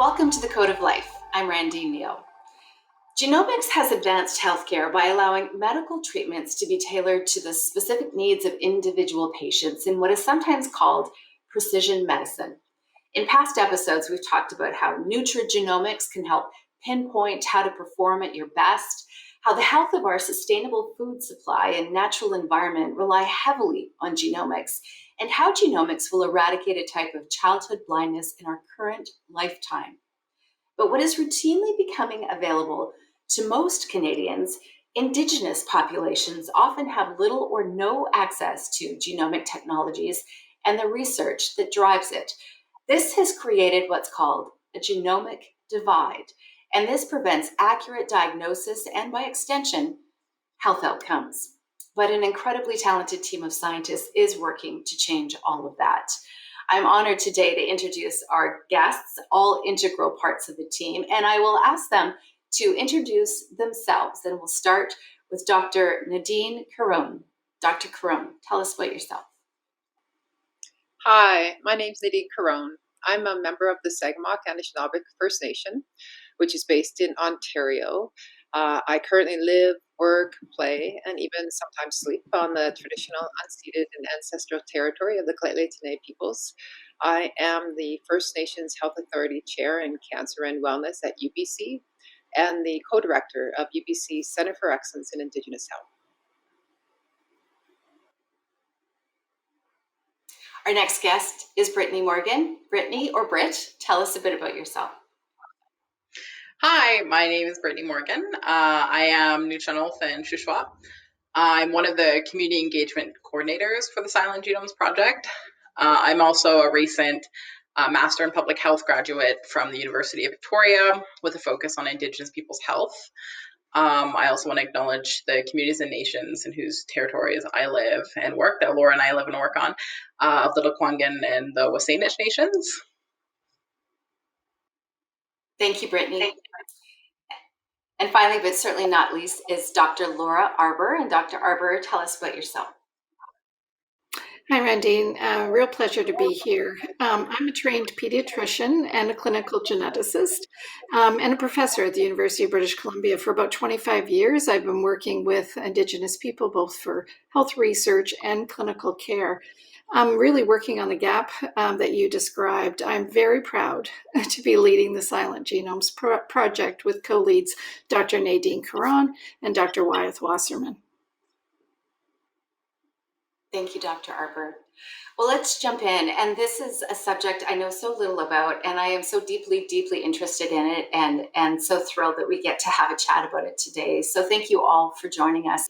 Welcome to the Code of Life. I'm Randine Neo. Genomics has advanced healthcare by allowing medical treatments to be tailored to the specific needs of individual patients in what is sometimes called precision medicine. In past episodes, we've talked about how nutrigenomics can help pinpoint how to perform at your best, how the health of our sustainable food supply and natural environment rely heavily on genomics, and how genomics will eradicate a type of childhood blindness in our current lifetime. But what is routinely becoming available to most Canadians, Indigenous populations often have little or no access to genomic technologies and the research that drives it. This has created what's called a genomic divide, and this prevents accurate diagnosis and, by extension, health outcomes. But an incredibly talented team of scientists is working to change all of that. I'm honored today to introduce our guests, all integral parts of the team, and I will ask them to introduce themselves. And we'll start with Dr. Nadine Caron. Dr. Caron, tell us about yourself. Hi, my name's Nadine Caron. I'm a member of the Secwepemc Anishinaabe First Nation, which is based in Ontario. I currently live, work, play, and even sometimes sleep on the traditional unceded and ancestral territory of the Lheidli Peoples. I am the First Nations Health Authority Chair in Cancer and Wellness at UBC and the co-director of UBC's Center for Excellence in Indigenous Health. Our next guest is Britt Morgan. Brittany, or Britt, tell us a bit about yourself. Hi, my name is Britt Morgan. I am Nuu-chah-nulth and Shuswap. I'm one of the community engagement coordinators for the Silent Genomes Project. I'm also a recent Master in Public Health graduate from the University of Victoria with a focus on Indigenous Peoples' health. I also want to acknowledge the communities and nations in whose territories I live and work, that Laura and I live and work on, of the Lekwungen and the Wasanich nations. Thank you, Brittany. And finally, but certainly not least, is Dr. Laura Arbour. And Dr. Arbour, tell us about yourself. Hi, Randine. Real pleasure to be here. I'm a trained pediatrician and a clinical geneticist and a professor at the University of British Columbia. For about 25 years, I've been working with Indigenous people, both for health research and clinical care. I'm really working on the gap that you described. I'm very proud to be leading the Silent Genomes project with co-leads Dr. Nadine Caron and Dr. Wyeth Wasserman. Thank you, Dr. Arbour. Well, let's jump in. And this is a subject I know so little about, and I am so deeply, deeply interested in it, and so thrilled that we get to have a chat about it today. So thank you all for joining us.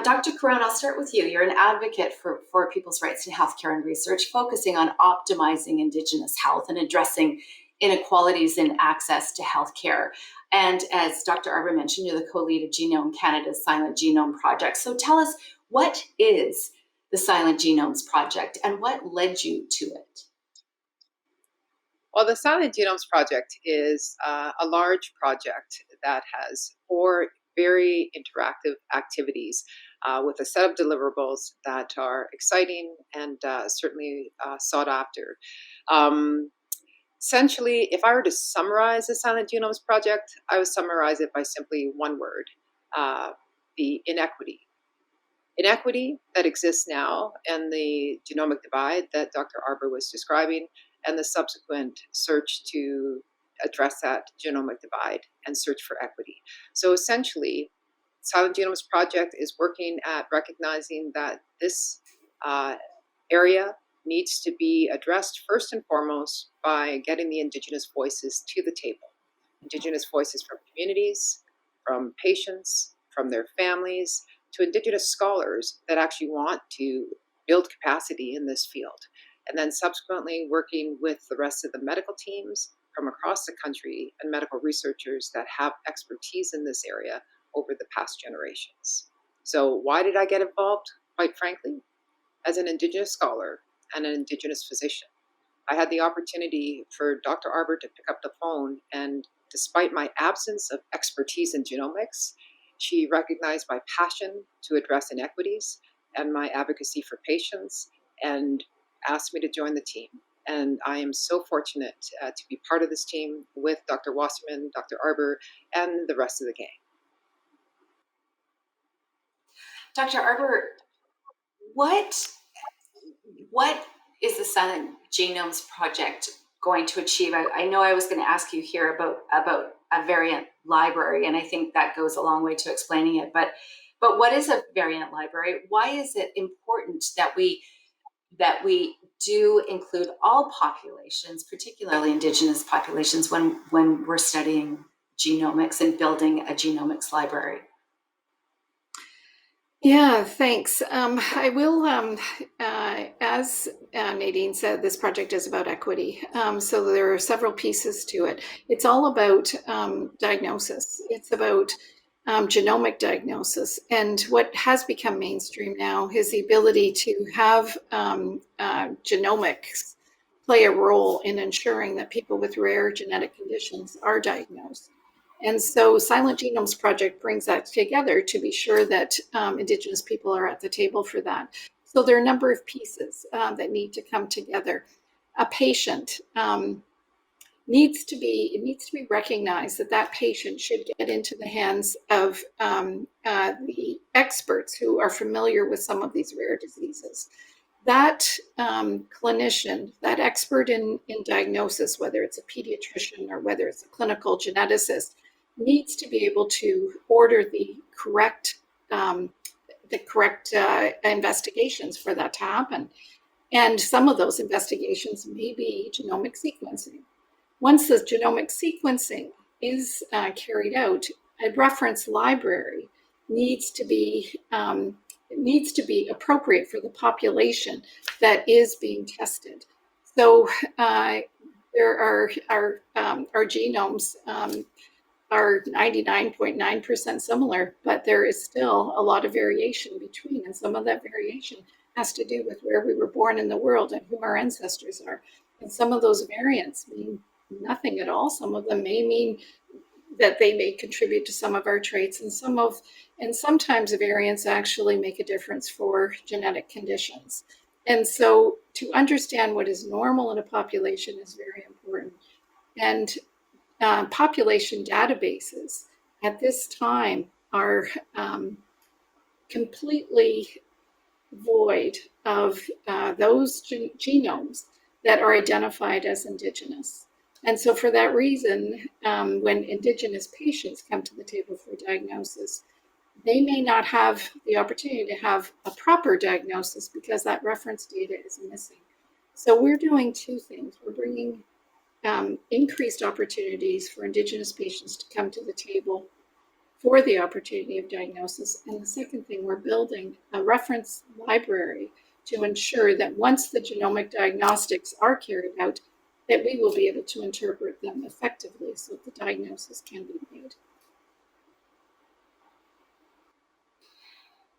Dr. Caron, I'll start with you. You're an advocate for people's rights in healthcare and research, focusing on optimizing Indigenous health and addressing inequalities in access to healthcare. And as Dr. Arbour mentioned, you're the co-lead of Genome Canada's Silent Genome Project. So tell us, what is the Silent Genomes Project, and what led you to it? Well, the Silent Genomes Project is a large project that has 4 very interactive activities with a set of deliverables that are exciting and certainly sought after. Essentially, if I were to summarize the Silent Genomes Project, I would summarize it by simply one word, the inequity. Inequity that exists now and the genomic divide that Dr. Arbour was describing, and the subsequent search to address that genomic divide and search for equity. So essentially, Silent Genomes Project is working at recognizing that this area needs to be addressed first and foremost by getting the Indigenous voices to the table. Indigenous voices from communities, from patients, from their families, to Indigenous scholars that actually want to build capacity in this field. And then subsequently working with the rest of the medical teams from across the country and medical researchers that have expertise in this area over the past generations. So why did I get involved? Quite frankly, as an Indigenous scholar and an Indigenous physician, I had the opportunity for Dr. Arbour to pick up the phone, and despite my absence of expertise in genomics, she recognized my passion to address inequities and my advocacy for patients and asked me to join the team. And I am so fortunate to be part of this team with Dr. Wasserman, Dr. Arbour, and the rest of the gang. Dr. Arbour, what is the Silent Genomes Project going to achieve? I know I was going to ask you here about a variant library, and I think that goes a long way to explaining it. But what is a variant library? Why is it important that we do include all populations, particularly Indigenous populations, when we're studying genomics and building a genomics library? Yeah, thanks. I will, as Nadine said, this project is about equity. So there are several pieces to it. It's all about diagnosis. It's about genomic diagnosis. And what has become mainstream now is the ability to have genomics play a role in ensuring that people with rare genetic conditions are diagnosed. And so Silent Genomes Project brings that together to be sure that Indigenous people are at the table for that. So there are a number of pieces that need to come together. A patient needs to be recognized that patient should get into the hands of the experts who are familiar with some of these rare diseases. That clinician, that expert in diagnosis, whether it's a pediatrician or whether it's a clinical geneticist, needs to be able to order the correct investigations for that to happen. And some of those investigations may be genomic sequencing. Once the genomic sequencing is carried out, a reference library needs to be appropriate for the population that is being tested. So there are our genomes are 99.9% similar, but there is still a lot of variation between, and some of that variation has to do with where we were born in the world and who our ancestors are. And some of those variants mean nothing at all. Some of them may mean that they may contribute to some of our traits, and sometimes variants actually make a difference for genetic conditions. And so to understand what is normal in a population is very important. And population databases at this time are completely void of those genomes that are identified as Indigenous. And so for that reason, when Indigenous patients come to the table for diagnosis, they may not have the opportunity to have a proper diagnosis because that reference data is missing. So we're doing two things. We're bringing increased opportunities for Indigenous patients to come to the table for the opportunity of diagnosis. And the second thing, we're building a reference library to ensure that once the genomic diagnostics are carried out, that we will be able to interpret them effectively so that the diagnosis can be made.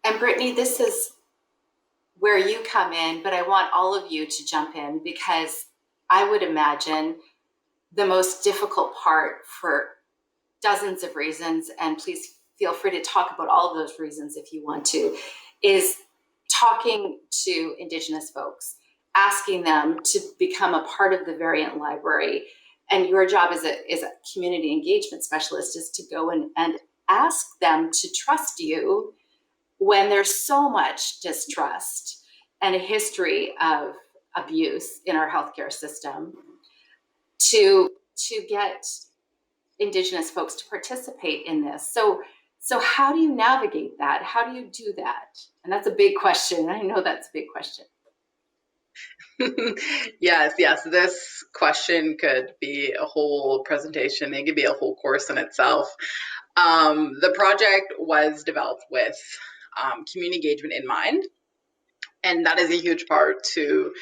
And Brittany, this is where you come in, but I want all of you to jump in because I would imagine the most difficult part, for dozens of reasons, and please feel free to talk about all of those reasons if you want to, is talking to Indigenous folks, asking them to become a part of the variant library. And your job as a community engagement specialist is to go and ask them to trust you when there's so much distrust and a history of abuse in our healthcare system, to get Indigenous folks to participate in this. So how do you navigate that? How do you do that? And that's a big question. I know that's a big question. Yes. This question could be a whole presentation. It could be a whole course in itself. The project was developed with community engagement in mind, and that is a huge part to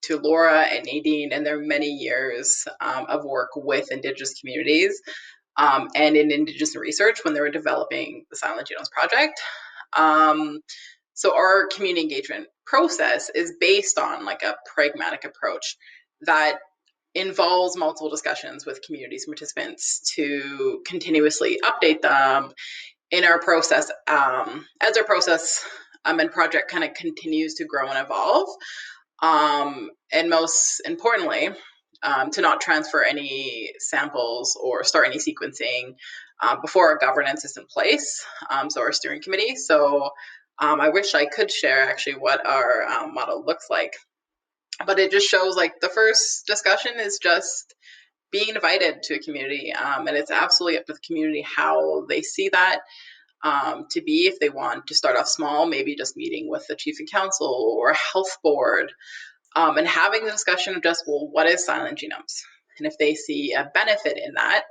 Laura and Nadine and their many years of work with Indigenous communities and in Indigenous research when they were developing the Silent Genomes Project. So our community engagement process is based on like a pragmatic approach that involves multiple discussions with communities and participants to continuously update them in our process as our process and project kind of continues to grow and evolve. And most importantly, to not transfer any samples or start any sequencing before our governance is in place, so our steering committee. So I wish I could share actually what our model looks like, but it just shows like the first discussion is just being invited to a community, and it's absolutely up to the community how they see that to be. If they want to start off small, maybe just meeting with the chief and council or a health board, and having the discussion of just, well, what is silent genomes? And if they see a benefit in that,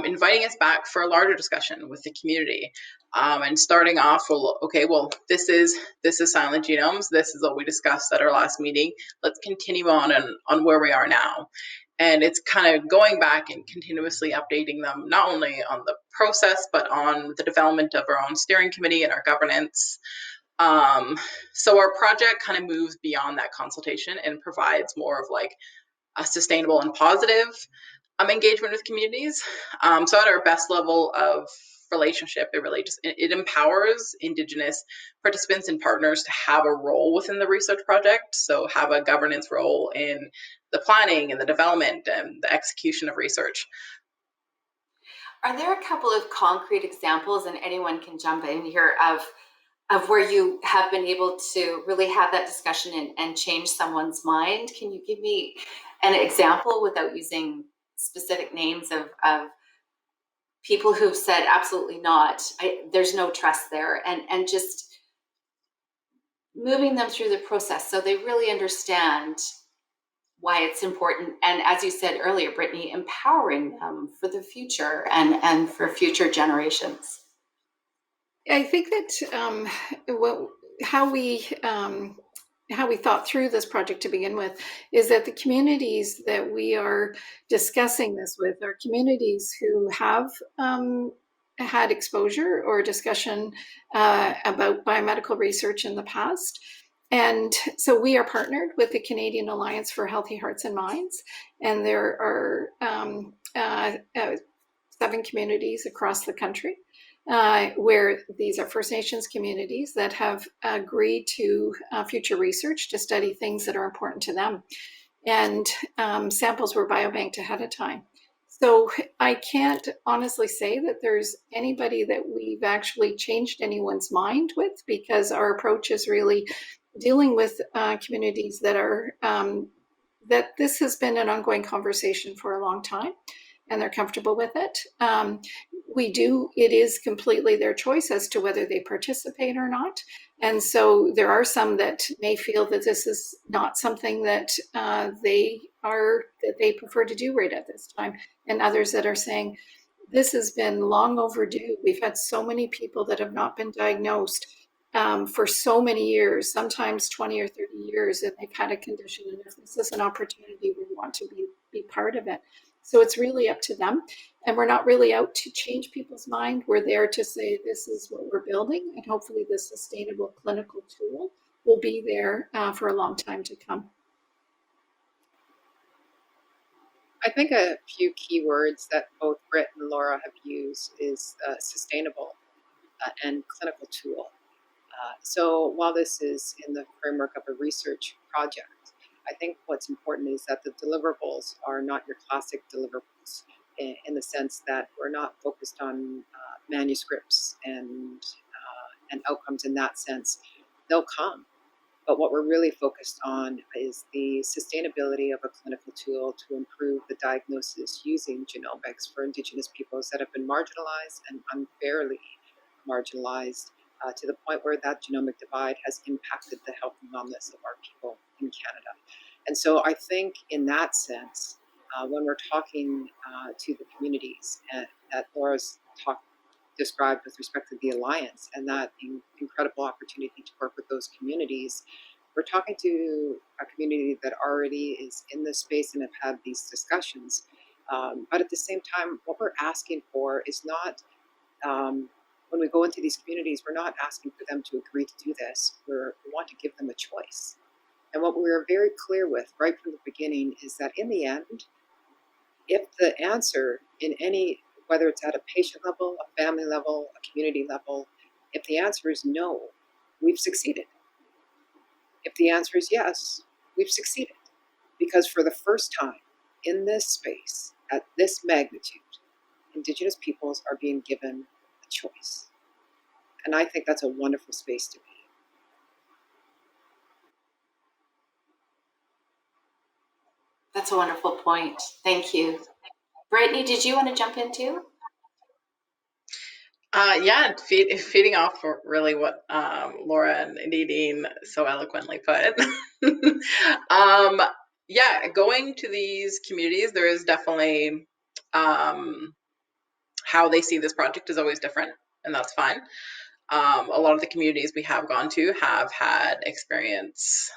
inviting us back for a larger discussion with the community, and starting off, well, okay, well, this is silent genomes. This is what we discussed at our last meeting. Let's continue on where we are now. And it's kind of going back and continuously updating them, not only on the process, but on the development of our own steering committee and our governance. So our project kind of moves beyond that consultation and provides more of like a sustainable and positive engagement with communities. So at our best level of relationship, it really just it empowers Indigenous participants and partners to have a role within the research project. So have a governance role in the planning and the development and the execution of research. Are there a couple of concrete examples, and anyone can jump in here, of where you have been able to really have that discussion and change someone's mind? Can you give me an example without using specific names of people who've said absolutely not, there's no trust there, and just moving them through the process so they really understand why it's important, and as you said earlier, Brittany, empowering them for the future and for future generations? I think that how we thought through this project to begin with is that the communities that we are discussing this with are communities who have had exposure or discussion about biomedical research in the past. And so we are partnered with the Canadian Alliance for Healthy Hearts and Minds, and there are 7 communities across the country where these are First Nations communities that have agreed to future research to study things that are important to them. And samples were biobanked ahead of time. So I can't honestly say that there's anybody that we've actually changed anyone's mind with, because our approach is really dealing with communities that are, that this has been an ongoing conversation for a long time, and they're comfortable with it. It is completely their choice as to whether they participate or not. And so there are some that may feel that this is not something that they prefer to do right at this time. And others that are saying, this has been long overdue. We've had so many people that have not been diagnosed for so many years, sometimes 20 or 30 years, and they've had a condition. And if this is an opportunity, we want to be part of it. So it's really up to them. And we're not really out to change people's mind. We're there to say, this is what we're building, and hopefully this sustainable clinical tool will be there for a long time to come. I think a few key words that both Britt and Laura have used is sustainable and clinical tool. So while this is in the framework of a research project, I think what's important is that the deliverables are not your classic deliverables, in the sense that we're not focused on manuscripts and outcomes in that sense. They'll come. But what we're really focused on is the sustainability of a clinical tool to improve the diagnosis using genomics for Indigenous peoples that have been marginalized and unfairly marginalized to the point where that genomic divide has impacted the health and wellness of our people in Canada. And so I think in that sense, when we're talking to the communities that Laura's described with respect to the Alliance and that incredible opportunity to work with those communities, we're talking to a community that already is in this space and have had these discussions. But at the same time, what we're asking for is not, when we go into these communities, we're not asking for them to agree to do this. We want to give them a choice. And what we're very clear with right from the beginning is that in the end, if the answer in any, whether it's at a patient level, a family level, a community level, if the answer is no, we've succeeded. If the answer is yes, we've succeeded, because for the first time in this space, at this magnitude, Indigenous peoples are being given a choice. And I think that's a wonderful space to be. That's a wonderful point. Thank you. Brittany, did you want to jump in too? Yeah, feeding off really what Laura and Nadine so eloquently put. Yeah, going to these communities, there is definitely how they see this project is always different, and that's fine. A lot of the communities we have gone to have had experience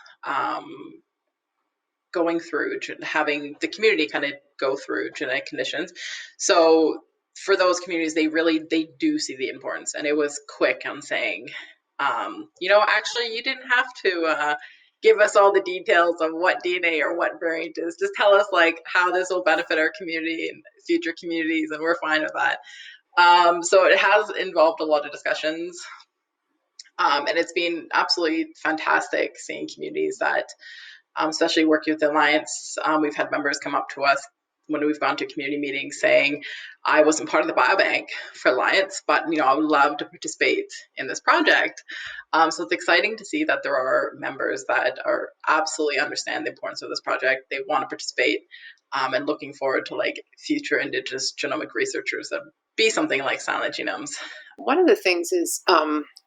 going through having the community kind of go through genetic conditions. So for those communities, they do see the importance, and it was quick on saying, actually, you didn't have to give us all the details of what DNA or what variant is. Just tell us like how this will benefit our community and future communities, and we're fine with that. So it has involved a lot of discussions, and it's been absolutely fantastic seeing communities that, especially working with the Alliance, we've had members come up to us when we've gone to community meetings saying, I wasn't part of the biobank for Alliance, but I would love to participate in this project. So it's exciting to see that there are members that are absolutely understand the importance of this project. They want to participate, and looking forward to like future Indigenous genomic researchers that be something like Silent Genomes. One of the things is,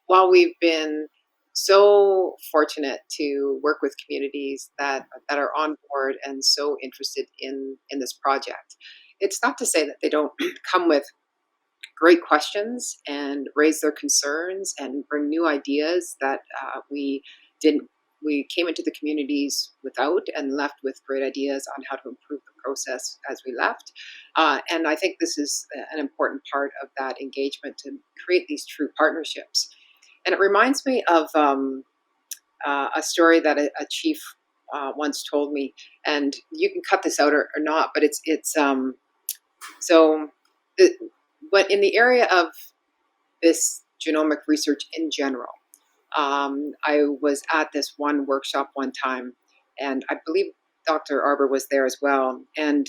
while we've been so fortunate to work with communities that are on board and so interested in this project, it's not to say that they don't come with great questions and raise their concerns and bring new ideas that we came into the communities without, and left with great ideas on how to improve the process as we left. And I think this is an important part of that engagement, to create these true partnerships. And it reminds me of a story that a chief once told me, and you can cut this out or not, but it's but in the area of this genomic research in general, I was at this one workshop one time, and I believe Dr. Arbour was there as well. And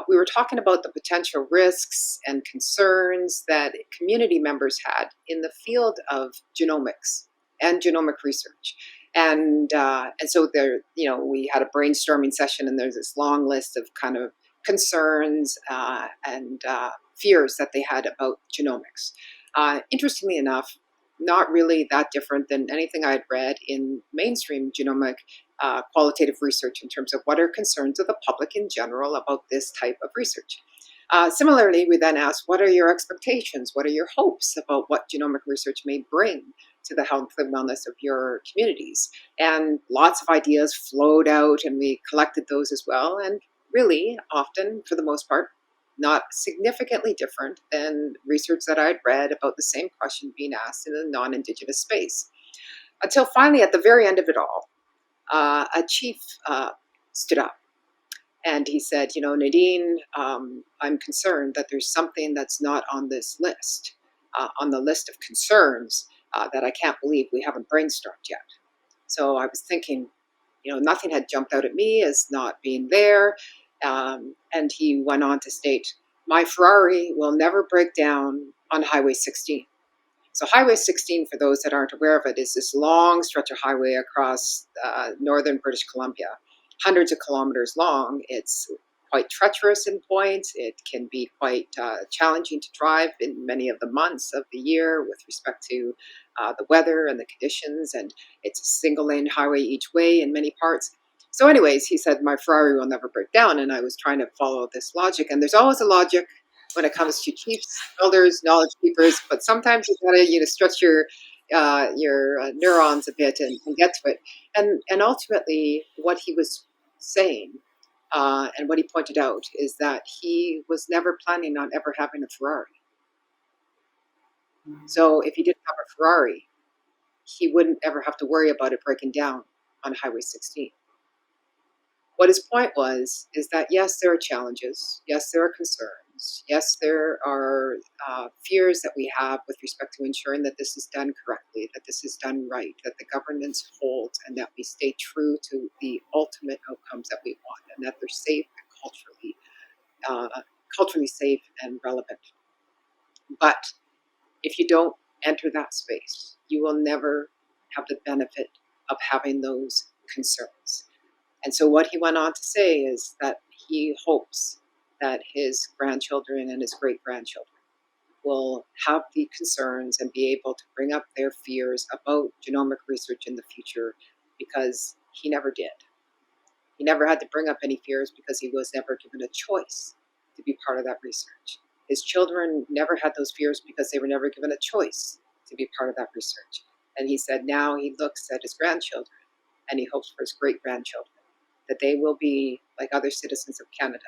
we were talking about the potential risks and concerns that community members had in the field of genomics and genomic research. And so there, we had a brainstorming session, and there's this long list of kind of concerns and fears that they had about genomics. Interestingly enough, not really that different than anything I'd read in mainstream genomic qualitative research in terms of what are concerns of the public in general about this type of research. Similarly, we then asked, what are your expectations? What are your hopes about what genomic research may bring to the health and wellness of your communities? And lots of ideas flowed out, and we collected those as well. And really, often, for the most part, not significantly different than research that I'd read about the same question being asked in a non-Indigenous space. Until finally, at the very end of it all, a chief stood up, and he said, Nadine, I'm concerned that there's something that's not on this list, on the list of concerns that I can't believe we haven't brainstormed yet. So I was thinking, nothing had jumped out at me as not being there. And he went on to state, my Ferrari will never break down on Highway 16. So Highway 16, for those that aren't aware of it, is this long stretch of highway across northern British Columbia, hundreds of kilometers long. It's quite treacherous in points. It can be quite challenging to drive in many of the months of the year with respect to the weather and the conditions. And it's a single lane highway each way in many parts. So anyways, he said, my Ferrari will never break down. And I was trying to follow this logic. And there's always a logic when it comes to chiefs, elders, knowledge keepers. But sometimes you gotta stretch your neurons a bit and get to it. And ultimately, what he was saying and what he pointed out is that he was never planning on ever having a Ferrari. So if he didn't have a Ferrari, he wouldn't ever have to worry about it breaking down on Highway 16. What his point was is that, yes, there are challenges. Yes, there are concerns. concerns. Yes, there are fears that we have with respect to ensuring that this is done correctly, that this is done right, that the governance holds, and that we stay true to the ultimate outcomes that we want, and that they're safe and culturally safe and relevant. But if you don't enter that space, you will never have the benefit of having those concerns. And so what he went on to say is that he hopes that his grandchildren and his great-grandchildren will have the concerns and be able to bring up their fears about genomic research in the future, because he never did. He never had to bring up any fears because he was never given a choice to be part of that research. His children never had those fears because they were never given a choice to be part of that research. And he said now he looks at his grandchildren and he hopes for his great-grandchildren that they will be like other citizens of Canada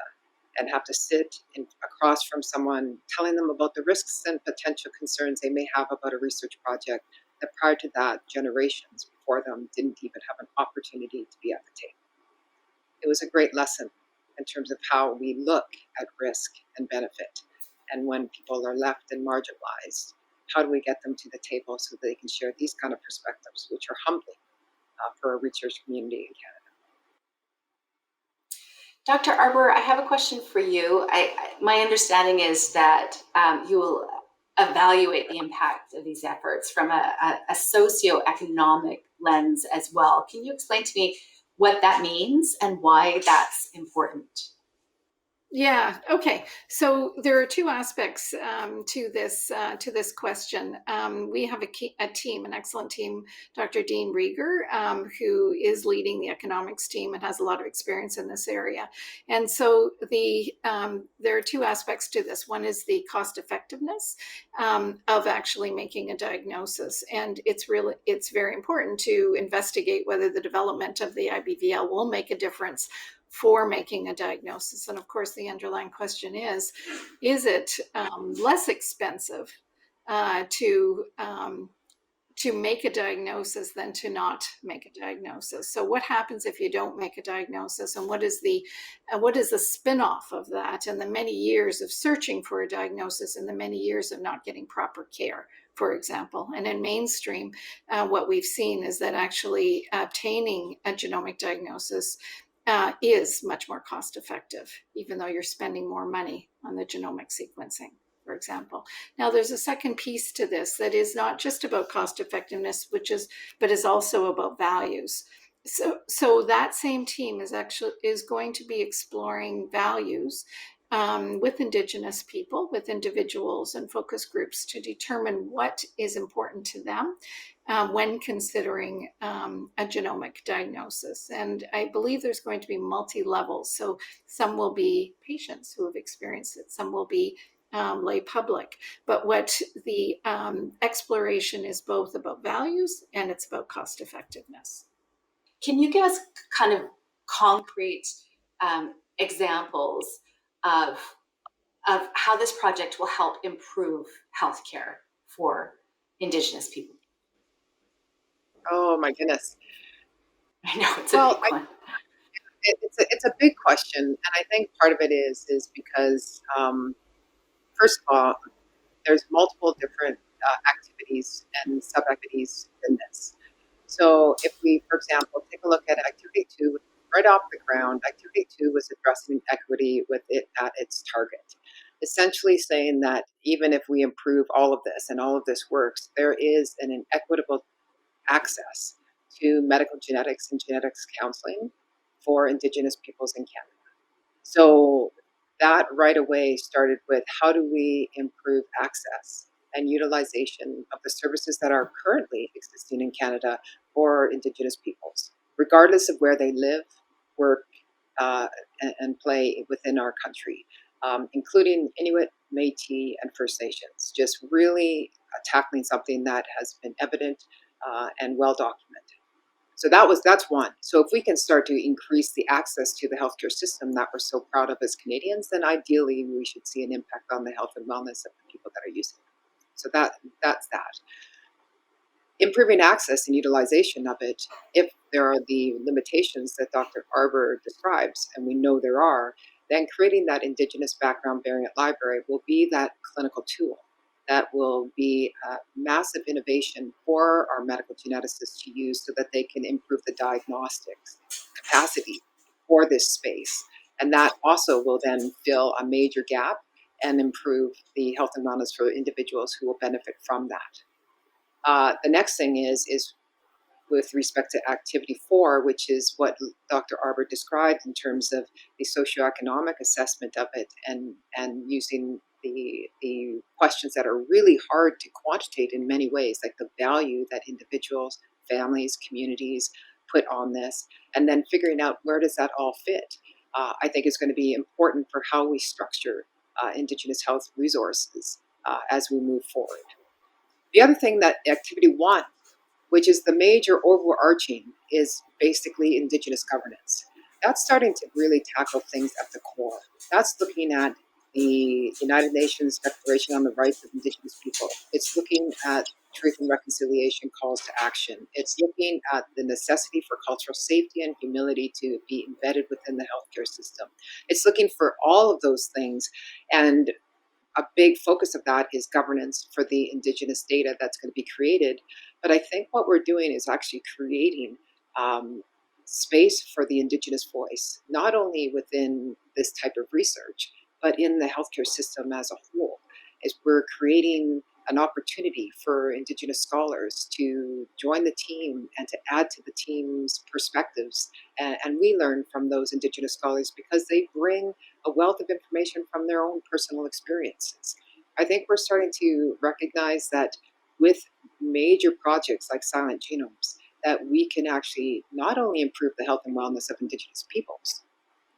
and have to sit across from someone telling them about the risks and potential concerns they may have about a research project that prior to that, generations before them didn't even have an opportunity to be at the table. It was a great lesson in terms of how we look at risk and benefit. And when people are left and marginalized, how do we get them to the table so they can share these kind of perspectives, which are humbling for a research community in Canada. Dr. Arbour, I have a question for you. My understanding is that you will evaluate the impact of these efforts from a socioeconomic lens as well. Can you explain to me what that means and why that's important? Yeah. Okay. So there are two aspects to this question. We have a team, an excellent team, Dr. Dean Rieger, who is leading the economics team and has a lot of experience in this area. And so there are two aspects to this. One is the cost effectiveness of actually making a diagnosis, and it's very important to investigate whether the development of the IBVL will make a difference for making a diagnosis. And of course, the underlying question is it less expensive to make a diagnosis than to not make a diagnosis? So what happens if you don't make a diagnosis, and what is the spin-off of that, and the many years of searching for a diagnosis and the many years of not getting proper care, for example? And in mainstream, what we've seen is that actually obtaining a genomic diagnosis is much more cost effective, even though you're spending more money on the genomic sequencing, for example. Now, there's a second piece to this that is not just about cost effectiveness, but is also about values. So that same team is going to be exploring values with Indigenous people, with individuals and focus groups, to determine what is important to them when considering a genomic diagnosis. And I believe there's going to be multi-levels. So some will be patients who have experienced it, some will be lay public. But what the exploration is both about values and it's about cost effectiveness. Can you give us kind of concrete examples of how this project will help improve healthcare for Indigenous people? Oh my goodness. I know it's a big one. It's a big question, and I think part of it is because first of all, there's multiple different activities and sub-activities in this. So if we, for example, take a look at Activity 2, right off the ground, Activity 2 was addressing equity with it at its target. Essentially saying that even if we improve all of this and all of this works, there is an inequitable access to medical genetics and genetics counseling for Indigenous peoples in Canada. So that right away started with how do we improve access and utilization of the services that are currently existing in Canada for Indigenous peoples, regardless of where they live, work, and play within our country, including Inuit, Métis, and First Nations, just really tackling something that has been evident and well documented. So that's one. So if we can start to increase the access to the healthcare system that we're so proud of as Canadians, then ideally we should see an impact on the health and wellness of the people that are using it. So that's that. Improving access and utilization of it, if there are the limitations that Dr. Arbour describes, and we know there are, then creating that Indigenous background variant library will be that clinical tool that will be a massive innovation for our medical geneticists to use so that they can improve the diagnostics capacity for this space. And that also will then fill a major gap and improve the health and wellness for individuals who will benefit from that. The next thing is with respect to activity 4, which is what Dr. Arbour described in terms of the socioeconomic assessment of it and using the questions that are really hard to quantitate in many ways, like the value that individuals, families, communities put on this, and then figuring out where does that all fit, I think is going to be important for how we structure Indigenous health resources as we move forward. The other thing that activity 1, which is the major overarching, is basically Indigenous governance. That's starting to really tackle things at the core. That's looking at the United Nations Declaration on the Rights of Indigenous People. It's looking at truth and reconciliation calls to action. It's looking at the necessity for cultural safety and humility to be embedded within the healthcare system. It's looking for all of those things, and a big focus of that is governance for the Indigenous data that's going to be created. But I think what we're doing is actually creating space for the Indigenous voice, not only within this type of research, but in the healthcare system as a whole. Is we're creating an opportunity for Indigenous scholars to join the team and to add to the team's perspectives. And we learn from those Indigenous scholars because they bring a wealth of information from their own personal experiences. I think we're starting to recognize that with major projects like Silent Genomes, that we can actually not only improve the health and wellness of Indigenous peoples,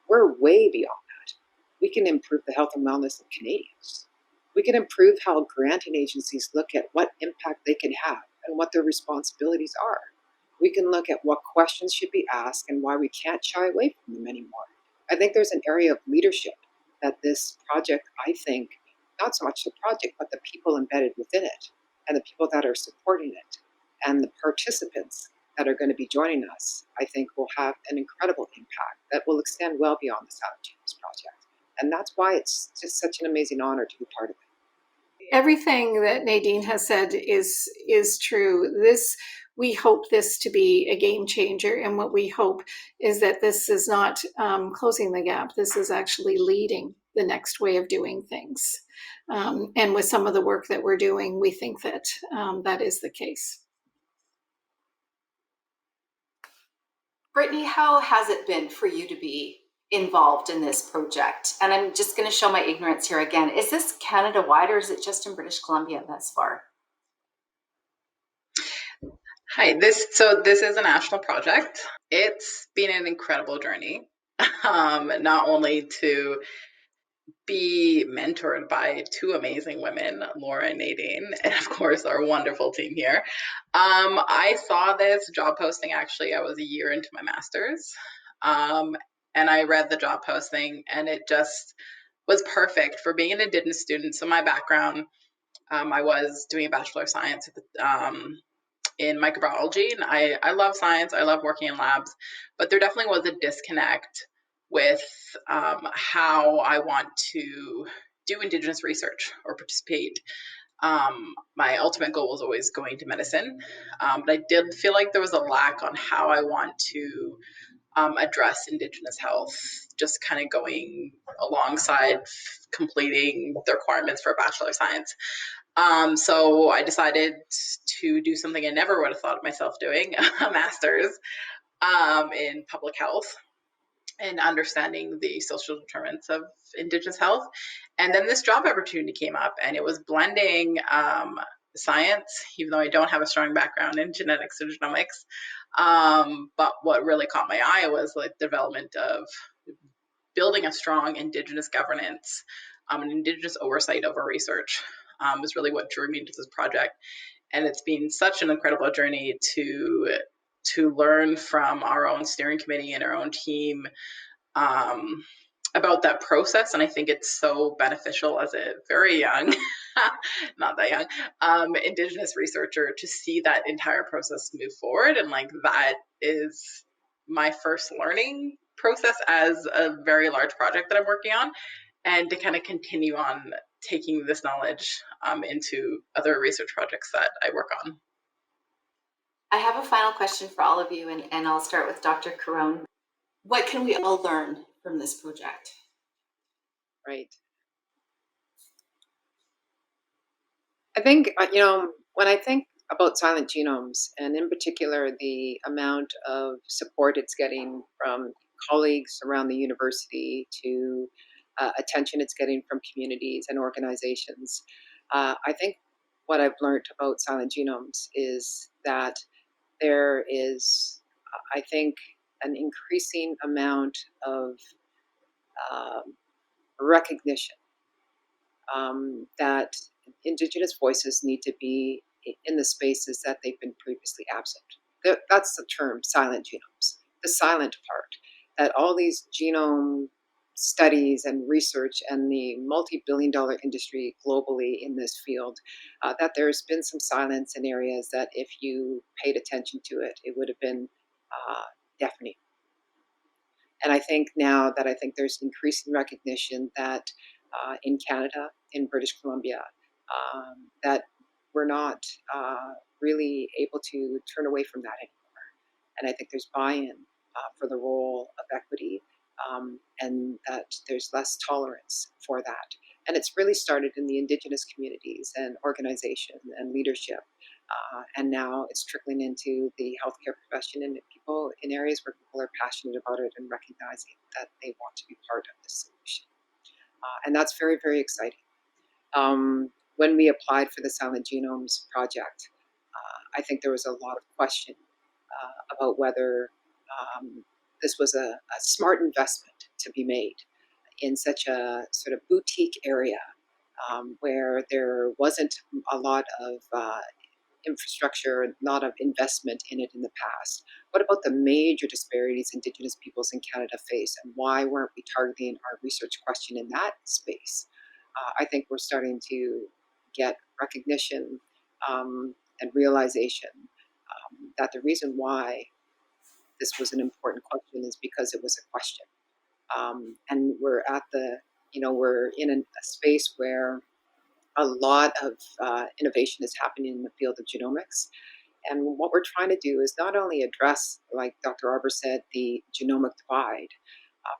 we're way beyond that. We can improve the health and wellness of Canadians. We can improve how granting agencies look at what impact they can have and what their responsibilities are. We can look at what questions should be asked and why we can't shy away from them anymore. I think there's an area of leadership that this project, I think, not so much the project, but the people embedded within it and the people that are supporting it and the participants that are going to be joining us, I think will have an incredible impact that will extend well beyond the Silent Genomes project. And that's why it's just such an amazing honor to be part of it. Everything that Nadine has said is true. We hope this to be a game changer, and what we hope is that this is not closing the gap. This is actually leading the next way of doing things. And with some of the work that we're doing, we think that that is the case. Brittany, how has it been for you to be involved in this project? And I'm just going to show my ignorance here again. Is this Canada-wide or is it just in British Columbia thus far? Hi, this is a national project. It's been an incredible journey, not only to be mentored by 2 amazing women, Laura and Nadine, and of course our wonderful team here. I saw this job posting, actually, I was a year into my master's, and I read the job posting, and it just was perfect for being an Indigenous student. So my background, I was doing a Bachelor of Science in microbiology, and I love science, I love working in labs, but there definitely was a disconnect with how I want to do Indigenous research or participate. My ultimate goal was always going to medicine, but I did feel like there was a lack on how I want to address Indigenous health, just kind of going alongside completing the requirements for a Bachelor of Science. So I decided to do something I never would have thought of myself doing, a master's in public health and understanding the social determinants of Indigenous health. And then this job opportunity came up, and it was blending science, even though I don't have a strong background in genetics or genomics. But what really caught my eye was like the development of building a strong Indigenous governance, and Indigenous oversight over research was really what drew me into this project. And it's been such an incredible journey to learn from our own steering committee and our own team about that process. And I think it's so beneficial as a very young, not that young, Indigenous researcher to see that entire process move forward. And like that is my first learning process as a very large project that I'm working on, and to kind of continue on taking this knowledge into other research projects that I work on. I have a final question for all of you, and I'll start with Dr. Caron. What can we all learn from this project? Right. I think, when I think about silent genomes, and in particular the amount of support it's getting from colleagues around the university to attention it's getting from communities and organizations, I think what I've learned about silent genomes is that there is, I think, an increasing amount of recognition that Indigenous voices need to be in the spaces that they've been previously absent. That's the term, silent genomes, the silent part, that all these genome studies and research and the multi-billion-dollar industry globally in this field, that there's been some silence in areas that if you paid attention to it, it would have been deafening. And I think now that there's increasing recognition that in Canada, in British Columbia, that we're not really able to turn away from that anymore. And I think there's buy-in for the role of equity, and that there's less tolerance for that. And it's really started in the Indigenous communities and organization and leadership. And now it's trickling into the healthcare profession and people in areas where people are passionate about it and recognizing that they want to be part of this solution. And that's very, very exciting. When we applied for the Silent Genomes project, I think there was a lot of question about whether this was a smart investment to be made in such a sort of boutique area where there wasn't a lot of infrastructure, a lot of investment in it in the past. What about the major disparities Indigenous peoples in Canada face, and why weren't we targeting our research question in that space? I think we're starting to get recognition and realization that the reason why this was an important question is because it was a question. And we're at we're in a space where a lot of innovation is happening in the field of genomics. And what we're trying to do is not only address, like Dr. Arbour said, the genomic divide,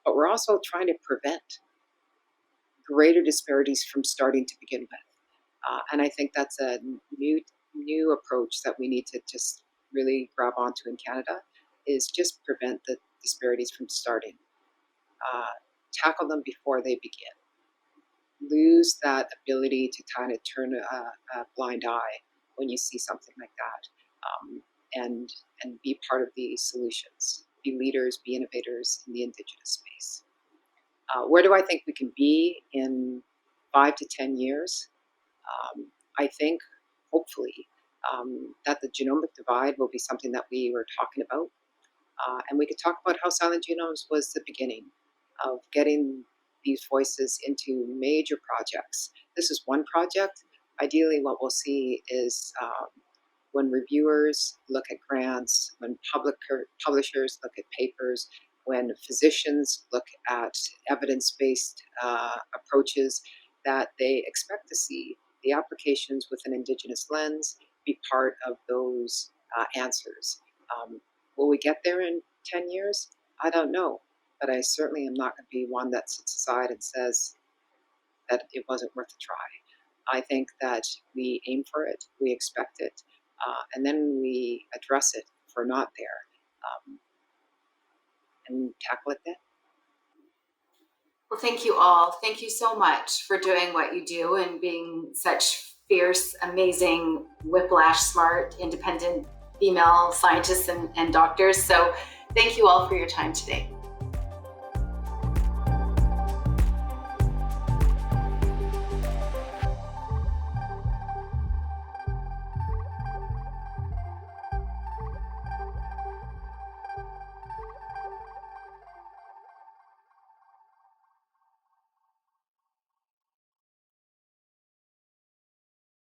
but we're also trying to prevent greater disparities from starting to begin with. And I think that's a new approach that we need to just really grab onto in Canada, is just prevent the disparities from starting. Tackle them before they begin. Lose that ability to kind of turn a blind eye when you see something like that, and be part of the solutions. Be leaders, be innovators in the Indigenous space. Where do I think we can be in 5 to 10 years? I think, hopefully, that the genomic divide will be something that we were talking about. And we could talk about how silent genomes was the beginning of getting these voices into major projects. This is one project. Ideally, what we'll see is when reviewers look at grants, when publishers look at papers, when physicians look at evidence-based approaches, that they expect to see the applications with an Indigenous lens be part of those answers. Will we get there in 10 years? I don't know. But I certainly am not going to be one that sits aside and says that it wasn't worth a try. I think that we aim for it, we expect it, and then we address it if we're not there, and tackle it then. Well, thank you all. Thank you so much for doing what you do and being such fierce, amazing, whiplash smart, independent female scientists and doctors. So thank you all for your time today.